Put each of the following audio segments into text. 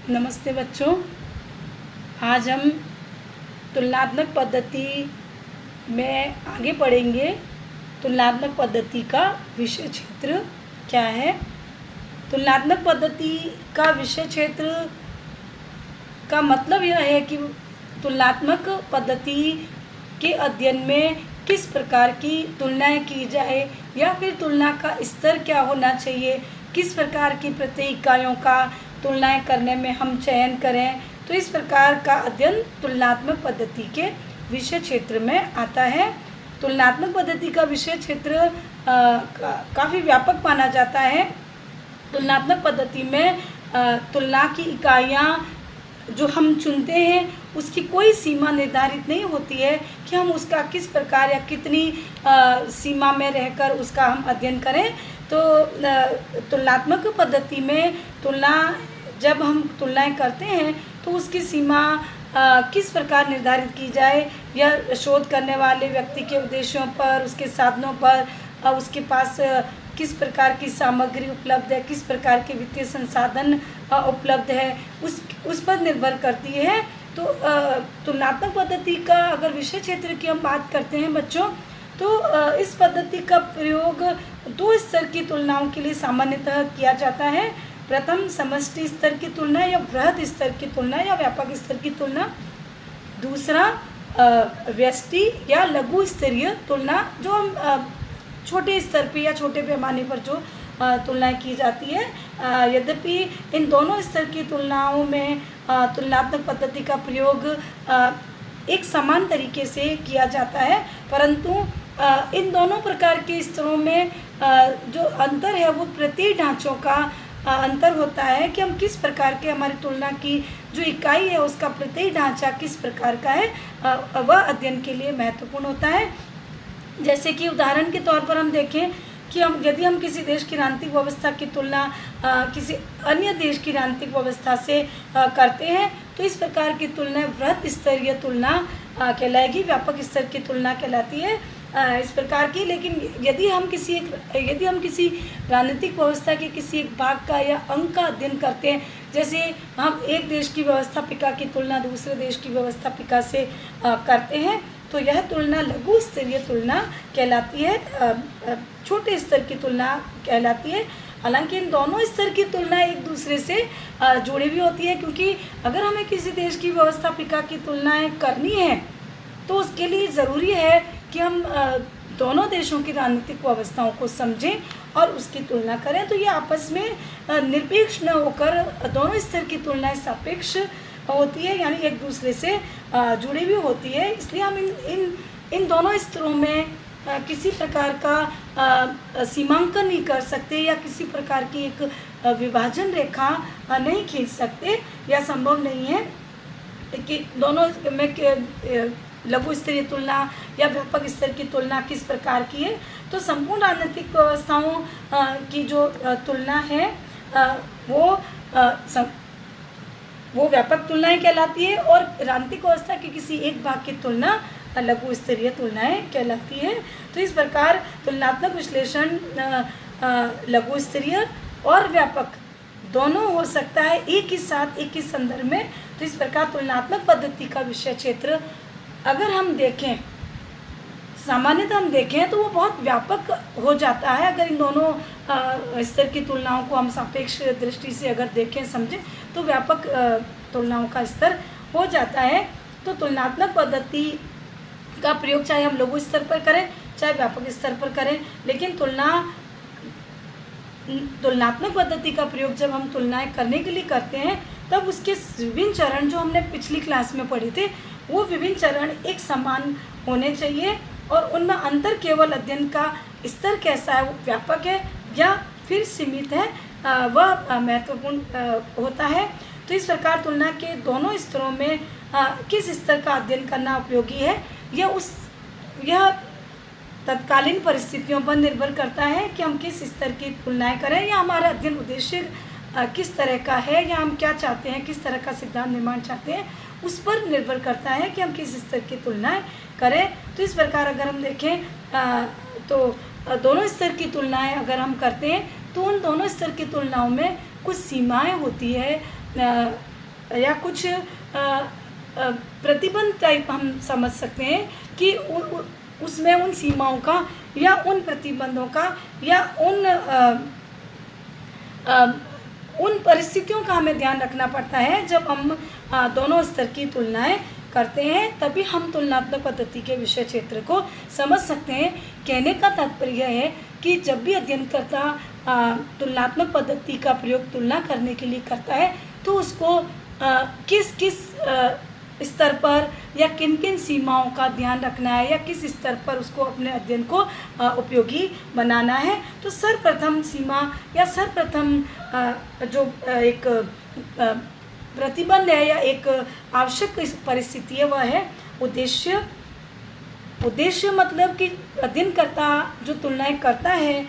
नमस्ते बच्चों। आज हम तुलनात्मक पद्धति में आगे पढ़ेंगे। तुलनात्मक पद्धति का विषय क्षेत्र क्या है? तुलनात्मक पद्धति का विषय क्षेत्र का मतलब यह है कि तुलनात्मक पद्धति के अध्ययन में किस प्रकार की तुलनाएं की जाए या फिर तुलना का स्तर क्या होना चाहिए, किस प्रकार की प्रत्येक इकाइयों का तुलनाएं करने में हम चयन करें। तो इस प्रकार का अध्ययन तुलनात्मक पद्धति के विषय क्षेत्र में आता है। तुलनात्मक पद्धति का विषय क्षेत्र काफ़ी व्यापक माना जाता है। तुलनात्मक पद्धति में तुलना की इकाइयाँ जो हम चुनते हैं उसकी कोई सीमा निर्धारित नहीं होती है कि हम उसका किस प्रकार या कितनी सीमा में रहकर उसका हम अध्ययन करें। तो तुलनात्मक पद्धति में जब हम तुलनाएं करते हैं तो उसकी सीमा किस प्रकार निर्धारित की जाए, या शोध करने वाले व्यक्ति के उद्देश्यों पर, उसके साधनों पर, उसके पास किस प्रकार की सामग्री उपलब्ध है, किस प्रकार के वित्तीय संसाधन उपलब्ध है, उस पर निर्भर करती है। तो तुलनात्मक पद्धति का अगर विषय क्षेत्र की हम बात करते हैं बच्चों, तो इस पद्धति का प्रयोग दो स्तर की तुलनाओं के लिए सामान्यतः किया जाता है। प्रथम समष्टि स्तर की तुलना या वृहद स्तर की तुलना या व्यापक स्तर की तुलना। दूसरा व्यष्टि या लघु स्तरीय तुलना, जो हम छोटे स्तर पे या छोटे पैमाने पर जो तुलनाएं की जाती है। यद्यपि इन दोनों स्तर की तुलनाओं में तुलनात्मक पद्धति का प्रयोग एक समान तरीके से किया जाता है, परंतु इन दोनों प्रकार के स्तरों में जो अंतर है वो प्रत्येक ढांचों का अंतर होता है कि हम किस प्रकार के, हमारी तुलना की जो इकाई है उसका प्रत्येक ढांचा किस प्रकार का है, वह अध्ययन के लिए महत्वपूर्ण होता है। जैसे कि उदाहरण के तौर पर हम देखें कि यदि हम किसी देश की राजनीतिक व्यवस्था की तुलना किसी अन्य देश की राजनीतिक व्यवस्था से करते हैं तो इस प्रकार की तुलना वृहद स्तरीय तुलना कहलाएगी, व्यापक स्तर की तुलना कहलाती है इस प्रकार की। लेकिन यदि हम किसी राजनीतिक व्यवस्था के किसी एक भाग का या अंग का अध्ययन करते हैं, जैसे हम एक देश की व्यवस्थापिका की तुलना दूसरे देश की व्यवस्थापिका से करते हैं, तो यह तुलना लघु स्तरीय तुलना कहलाती है, छोटे स्तर की तुलना कहलाती है। हालांकि इन दोनों स्तर की तुलना एक दूसरे से जुड़ी भी होती है, क्योंकि अगर हमें किसी देश की व्यवस्थापिका की तुलनाएं करनी है तो उसके लिए ज़रूरी है कि हम दोनों देशों की राजनीतिक व्यवस्थाओं को समझें और उसकी तुलना करें। तो ये आपस में निरपेक्ष न होकर दोनों स्तर की तुलनाएं सापेक्ष होती है, यानी एक दूसरे से जुड़ी भी होती है। इसलिए हम इन दोनों स्तरों में किसी प्रकार का सीमांकन नहीं कर सकते या किसी प्रकार की एक विभाजन रेखा नहीं खींच सकते, या संभव नहीं है कि दोनों में लघु स्तरीय तुलना या व्यापक स्तर की तुलना किस प्रकार की है। तो संपूर्ण राजनीतिक व्यवस्थाओं की जो तुलना है वो व्यापक तुलनाएं कहलाती है, और राजनीतिक व्यवस्था की किसी एक भाग की तुलना लघु स्तरीय तुलनाएं कहलाती है। तो इस प्रकार तुलनात्मक विश्लेषण लघु स्तरीय और व्यापक दोनों हो सकता है एक ही साथ, एक ही संदर्भ में। तो इस प्रकार तुलनात्मक पद्धति का विषय क्षेत्र अगर हम देखें, सामान्यतः हम देखें तो वो बहुत व्यापक हो जाता है। अगर इन दोनों स्तर की तुलनाओं को हम सापेक्ष दृष्टि से अगर देखें, समझें, तो व्यापक तुलनाओं का स्तर हो जाता है। तो तुलनात्मक पद्धति का प्रयोग चाहे हम लघु स्तर पर करें चाहे व्यापक स्तर पर करें, लेकिन तुलनात्मक पद्धति का प्रयोग जब हम तुलनाएं करने के लिए करते हैं तब उसके विभिन्न चरण जो हमने पिछली क्लास में पढ़े थे वो विभिन्न चरण एक समान होने चाहिए, और उनमें अंतर केवल अध्ययन का स्तर कैसा है, वो व्यापक है या फिर सीमित है, वह महत्वपूर्ण होता है। तो इस प्रकार तुलना के दोनों स्तरों में किस स्तर का अध्ययन करना उपयोगी है, यह तत्कालीन परिस्थितियों पर निर्भर करता है कि हम किस स्तर की तुलनाएं करें, या हमारा अध्ययन उद्देश्य किस तरह का है, या हम क्या चाहते हैं, किस तरह का सिद्धांत निर्माण चाहते हैं, उस पर निर्भर करता है कि हम किस स्तर की तुलनाएं करें। तो इस प्रकार अगर हम देखें तो दोनों स्तर की तुलनाएं अगर हम करते हैं तो उन दोनों स्तर की तुलनाओं में कुछ सीमाएं होती है या कुछ प्रतिबंध टाइप हम समझ सकते हैं कि उसमें उन सीमाओं का या उन प्रतिबंधों का या उन परिस्थितियों का हमें ध्यान रखना पड़ता है। जब हम दोनों स्तर की तुलनाएं करते हैं तभी हम तुलनात्मक पद्धति के विषय क्षेत्र को समझ सकते हैं। कहने का तात्पर्य है कि जब भी अध्ययनकर्ता तुलनात्मक पद्धति का प्रयोग तुलना करने के लिए करता है तो उसको किस किस स्तर पर या किन किन सीमाओं का ध्यान रखना है या किस स्तर पर उसको अपने अध्ययन को उपयोगी बनाना है। तो सर्वप्रथम सीमा या सर्वप्रथम जो एक प्रतिबंध है या एक आवश्यक परिस्थिति है वह है उद्देश्य। उद्देश्य मतलब कि अध्ययनकर्ता जो तुलनाएं करता है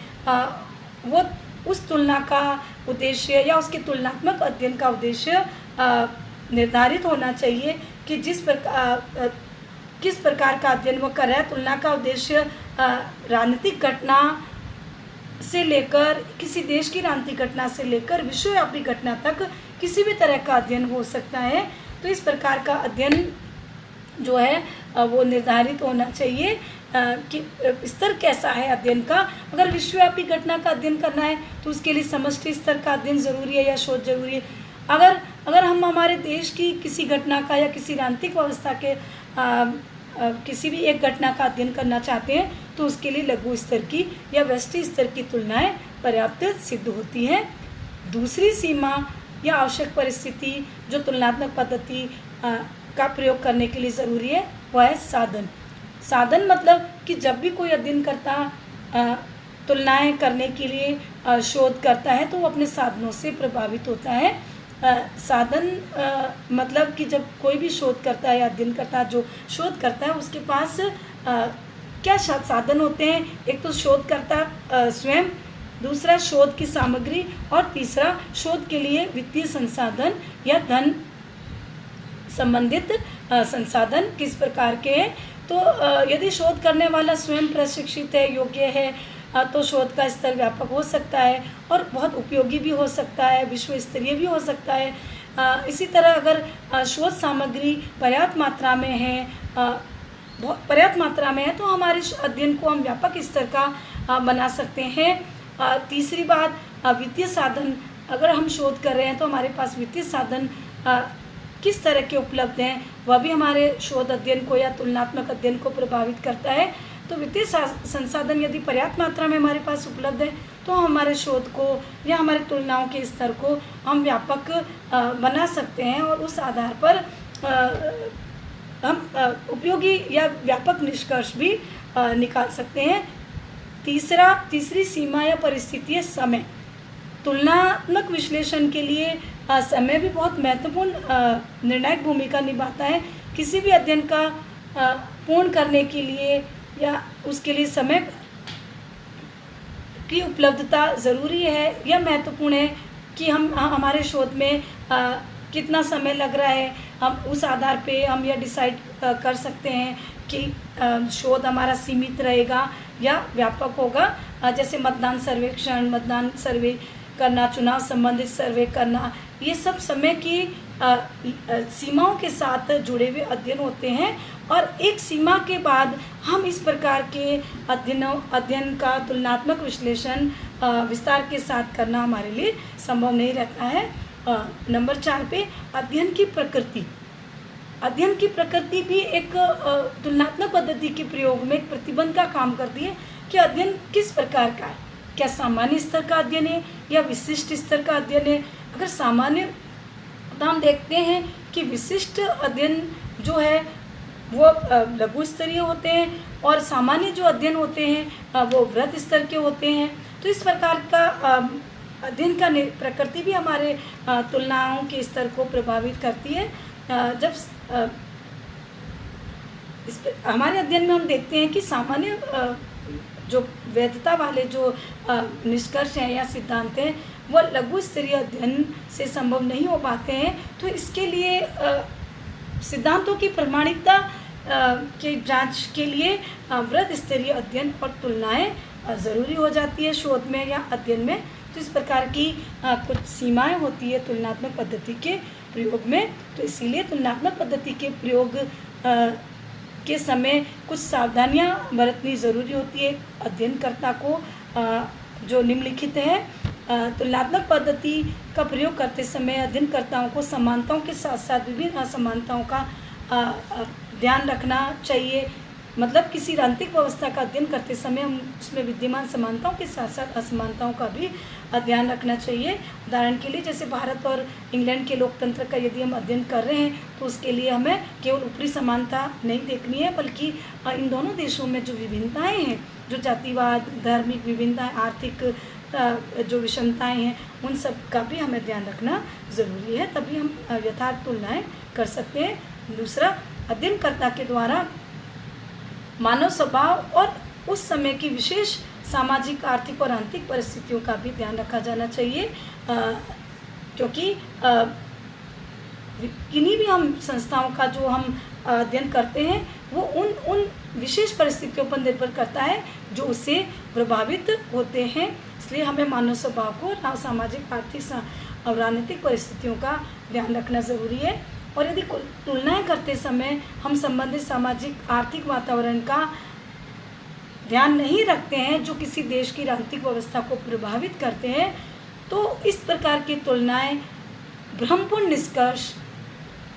वो उस तुलना का उद्देश्य या उसके तुलनात्मक अध्ययन का उद्देश्य निर्धारित होना चाहिए कि किस प्रकार का अध्ययन वो कर रहा है। तुलना का उद्देश्य राजनीतिक घटना से लेकर किसी देश की राजनीतिक घटना से लेकर विश्वव्यापी घटना तक किसी भी तरह का अध्ययन हो सकता है। तो इस प्रकार का अध्ययन जो है वो निर्धारित होना चाहिए कि स्तर कैसा है अध्ययन का। अगर विश्वव्यापी घटना का अध्ययन करना है तो उसके लिए समष्टि स्तर का अध्ययन ज़रूरी है या शोध ज़रूरी है। अगर हम हमारे देश की किसी घटना का या किसी राजनीतिक व्यवस्था के किसी भी एक घटना का अध्ययन करना चाहते हैं तो उसके लिए लघु स्तर की या वृष्टि स्तर की तुलनाएं पर्याप्त सिद्ध होती हैं। दूसरी सीमा या आवश्यक परिस्थिति जो तुलनात्मक पद्धति का प्रयोग करने के लिए ज़रूरी है वह है साधन। साधन मतलब कि जब भी कोई अध्ययनकर्ता तुलनाएं करने के लिए शोध करता है तो वो अपने साधनों से प्रभावित होता है। साधन मतलब कि जब कोई भी शोध करता है या अध्ययनकर्ता जो शोध करता है उसके पास क्या साधन होते हैं। एक तो शोधकर्ता स्वयं, दूसरा शोध की सामग्री और तीसरा शोध के लिए वित्तीय संसाधन या धन संबंधित संसाधन किस प्रकार के हैं। तो यदि शोध करने वाला स्वयं प्रशिक्षित है, योग्य है तो शोध का स्तर व्यापक हो सकता है और बहुत उपयोगी भी हो सकता है, विश्व स्तरीय भी हो सकता है। इसी तरह अगर शोध सामग्री पर्याप्त मात्रा में है पर्याप्त मात्रा में है तो हमारे अध्ययन को हम व्यापक स्तर का बना सकते हैं। तीसरी बात वित्तीय साधन, अगर हम शोध कर रहे हैं तो हमारे पास वित्तीय साधन किस तरह के उपलब्ध हैं वह भी हमारे शोध अध्ययन को या तुलनात्मक अध्ययन को प्रभावित करता है। तो वित्तीय संसाधन यदि पर्याप्त मात्रा में हमारे पास उपलब्ध है तो हमारे शोध को या हमारे तुलनाओं के स्तर को हम व्यापक बना सकते हैं और उस आधार पर हम उपयोगी या व्यापक निष्कर्ष भी निकाल सकते हैं। तीसरी सीमा या परिस्थिति है समय। तुलनात्मक विश्लेषण के लिए समय भी बहुत महत्वपूर्ण निर्णायक भूमिका निभाता है। किसी भी अध्ययन का पूर्ण करने के लिए या उसके लिए समय की उपलब्धता ज़रूरी है या महत्वपूर्ण है कि हम हमारे शोध में कितना समय लग रहा है। हम उस आधार पे हम यह डिसाइड कर सकते हैं कि शोध हमारा सीमित रहेगा या व्यापक होगा। जैसे मतदान सर्वेक्षण, मतदान सर्वे करना, चुनाव संबंधित सर्वे करना, ये सब समय की सीमाओं के साथ जुड़े हुए अध्ययन होते हैं और एक सीमा के बाद हम इस प्रकार के अध्ययन का तुलनात्मक विश्लेषण विस्तार के साथ करना हमारे लिए संभव नहीं रहता है। नंबर 4 पे अध्ययन की प्रकृति। अध्ययन की प्रकृति भी एक तुलनात्मक पद्धति के प्रयोग में एक प्रतिबंध का काम करती है कि अध्ययन किस प्रकार का है। क्या सामान्य स्तर का अध्ययन है या विशिष्ट स्तर का अध्ययन है। अगर सामान्य तो हम देखते हैं कि विशिष्ट अध्ययन जो है वो लघु स्तरीय होते हैं और सामान्य जो अध्ययन होते हैं वो वृहद स्तर के होते हैं। तो इस प्रकार का अध्ययन का प्रकृति भी हमारे तुलनाओं के स्तर को प्रभावित करती है। जब हमारे अध्ययन में हम देखते हैं कि सामान्य जो वैधता वाले जो निष्कर्ष हैं या सिद्धांत हैं वो लघु स्तरीय अध्ययन से संभव नहीं हो पाते हैं। तो इसके लिए सिद्धांतों की प्रामाणिकता के जांच के लिए वृहद स्तरीय अध्ययन और तुलनाएं ज़रूरी हो जाती है शोध में या अध्ययन में। तो इस प्रकार की कुछ सीमाएं होती है तुलनात्मक पद्धति के प्रयोग में। तो इसीलिए तुलनात्मक पद्धति के प्रयोग के समय कुछ सावधानियां बरतनी ज़रूरी होती है अध्ययनकर्ता को, जो निम्नलिखित है। तुलनात्मक पद्धति का प्रयोग करते समय अध्ययनकर्ताओं को समानताओं के साथ साथ विभिन्न असमानताओं का ध्यान रखना चाहिए। मतलब किसी राजनीतिक व्यवस्था का अध्ययन करते समय हम उसमें विद्यमान समानताओं के साथ साथ असमानताओं का भी ध्यान रखना चाहिए। उदाहरण के लिए जैसे भारत और इंग्लैंड के लोकतंत्र का यदि हम अध्ययन कर रहे हैं तो उसके लिए हमें केवल ऊपरी समानता नहीं देखनी है, बल्कि इन दोनों देशों में जो विभिन्नताएं हैं, जो जातिवाद, धार्मिक विभिन्नताएं, आर्थिक जो विषमताएं हैं, उन सब का भी हमें ध्यान रखना ज़रूरी है, तभी हम यथार्थ तुलनाएँ कर सकते हैं। दूसरा, अध्ययनकर्ता के द्वारा मानव स्वभाव और उस समय की विशेष सामाजिक, आर्थिक और आंतरिक परिस्थितियों का भी ध्यान रखा जाना चाहिए, क्योंकि किन्हीं भी हम संस्थाओं का जो हम अध्ययन करते हैं वो उन विशेष परिस्थितियों पर निर्भर करता है जो उससे प्रभावित होते हैं। इसलिए हमें मानव स्वभाव को सामाजिक, आर्थिक और राजनीतिक परिस्थितियों का ध्यान रखना ज़रूरी है। और यदि तुलनाएं करते समय हम संबंधित सामाजिक, आर्थिक वातावरण का ध्यान नहीं रखते हैं जो किसी देश की राजनीतिक व्यवस्था को प्रभावित करते हैं, तो इस प्रकार की तुलनाएं भ्रमपूर्ण निष्कर्ष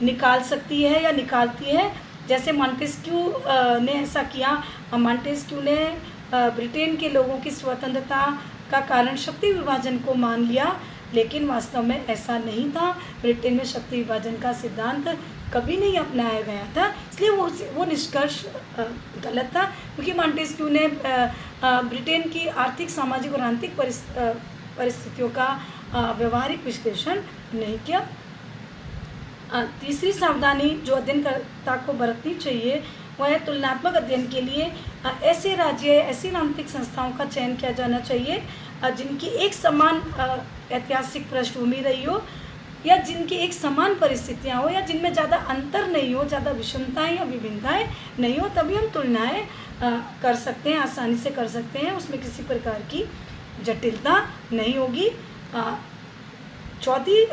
निकाल सकती है या निकालती है। जैसे मॉन्टेस्क्यू ने ऐसा किया। मॉन्टेस्क्यू ने ब्रिटेन के लोगों की स्वतंत्रता का कारण शक्ति विभाजन को मान लिया, लेकिन वास्तव में ऐसा नहीं था। ब्रिटेन में शक्ति विभाजन का सिद्धांत कभी नहीं अपनाया गया था, इसलिए वो निष्कर्ष गलत था, क्योंकि मॉन्टेस्क्यू ने ब्रिटेन की आर्थिक, सामाजिक और आंतरिक परिस्थितियों का व्यवहारिक विश्लेषण नहीं किया। तीसरी सावधानी जो अध्ययनकर्ता को बरतनी चाहिए वह है तुलनात्मक अध्ययन के लिए ऐसे राज्य, ऐसी राजनीतिक संस्थाओं का चयन किया जाना चाहिए जिनकी एक समान ऐतिहासिक पृष्ठभूमि रही हो, या जिनकी एक समान परिस्थितियां हो, या जिनमें ज़्यादा अंतर नहीं हो, ज़्यादा विषमताएं या विभिन्नताएं नहीं हो, तभी हम तुलनाएं कर सकते हैं, आसानी से कर सकते हैं, उसमें किसी प्रकार की जटिलता नहीं होगी। चौथी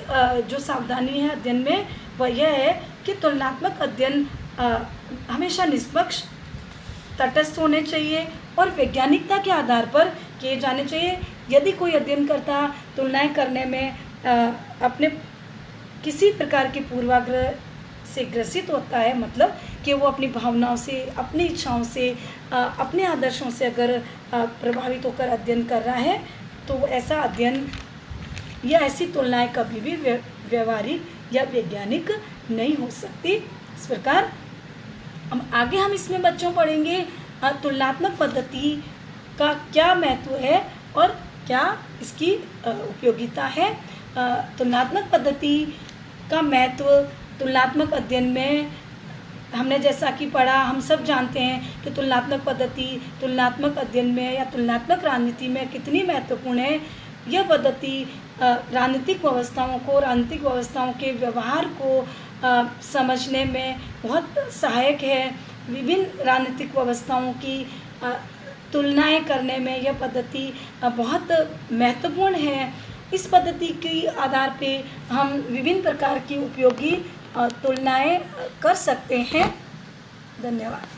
जो सावधानी है अध्ययन में वह यह है कि तुलनात्मक अध्ययन हमेशा निष्पक्ष, तटस्थ होने चाहिए और वैज्ञानिकता के आधार पर किए जाने चाहिए। यदि कोई अध्ययनकर्ता तुलनाएं करने में अपने किसी प्रकार के पूर्वाग्रह से ग्रसित होता है, मतलब कि वो अपनी भावनाओं से, अपनी इच्छाओं से, अपने आदर्शों से अगर प्रभावित होकर अध्ययन कर रहा है, तो ऐसा अध्ययन या ऐसी तुलनाएं कभी भी व्यवहारिक या वैज्ञानिक नहीं हो सकती। इस प्रकार अब आगे हम इसमें बच्चों पढ़ेंगे तुलनात्मक पद्धति का क्या महत्व है और क्या इसकी उपयोगिता है। तुलनात्मक पद्धति का महत्व तुलनात्मक अध्ययन में हमने जैसा कि पढ़ा, हम सब जानते हैं कि तुलनात्मक पद्धति तुलनात्मक अध्ययन में या तुलनात्मक राजनीति में कितनी महत्वपूर्ण है। यह पद्धति राजनीतिक व्यवस्थाओं को, राजनीतिक व्यवस्थाओं के व्यवहार को समझने में बहुत सहायक है। विभिन्न राजनीतिक व्यवस्थाओं की तुलनाएं करने में यह पद्धति बहुत महत्वपूर्ण है। इस पद्धति के आधार पे हम विभिन्न प्रकार की उपयोगी तुलनाएं कर सकते हैं। धन्यवाद।